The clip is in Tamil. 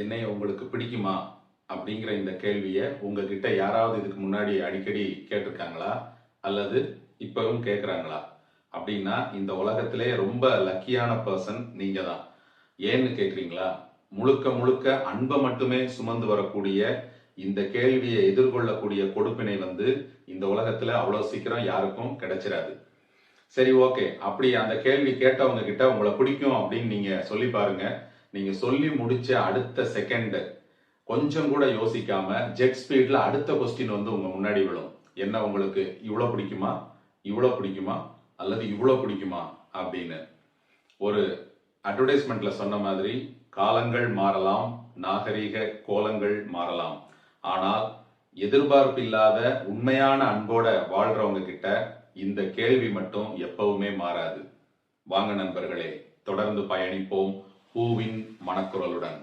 என்னை உங்களுக்கு பிடிக்குமா அப்படிங்கிற இந்த கேள்வியை உங்ககிட்ட யாராவது இதுக்கு முன்னாடி அடிக்கடி கேட்டிருக்காங்களா அல்லது இப்பவும் கேட்குறாங்களா? அப்படின்னா இந்த உலகத்திலே ரொம்ப லக்கியான பர்சன் நீங்க தான். ஏன்னு கேட்குறீங்களா? முழுக்க முழுக்க அன்பை மட்டுமே சுமந்து வரக்கூடிய இந்த கேள்வியை எதிர்கொள்ளக்கூடிய கொடுப்பினை இந்த உலகத்துல அவ்வளவு சீக்கிரம் யாருக்கும் கிடைச்சிடாது. சரி, ஓகே. அப்படி அந்த கேள்வி கேட்டவங்க கிட்ட உங்களை பிடிக்கும் அப்படின்னு நீங்க சொல்லி பாருங்க. நீங்க சொல்லி முடிச்ச அடுத்த செகண்ட் கொஞ்சம் கூட யோசிக்காம ஜெட் ஸ்பீட்ல அடுத்த கொஸ்டின் உங்க முன்னாடி விழும். என்ன, உங்களுக்கு இவ்வளவு பிடிக்குமா, இவ்வளவு பிடிக்குமா அல்லது இவ்வளவு பிடிக்குமா அப்படின்னு. ஒரு அட்வர்டைஸ்மெண்ட்ல சொன்ன மாதிரி காலங்கள் மாறலாம், நாகரீக கோலங்கள் மாறலாம், ஆனால் எதிர்பார்ப்பு இல்லாத உண்மையான அன்போட வாழ்றவங்க கிட்ட இந்த கேள்வி மட்டும் எப்பவுமே மாறாது. வாங்க நண்பர்களே, தொடர்ந்து பயணிப்போம் பூவின் மனக்குரலுடன்.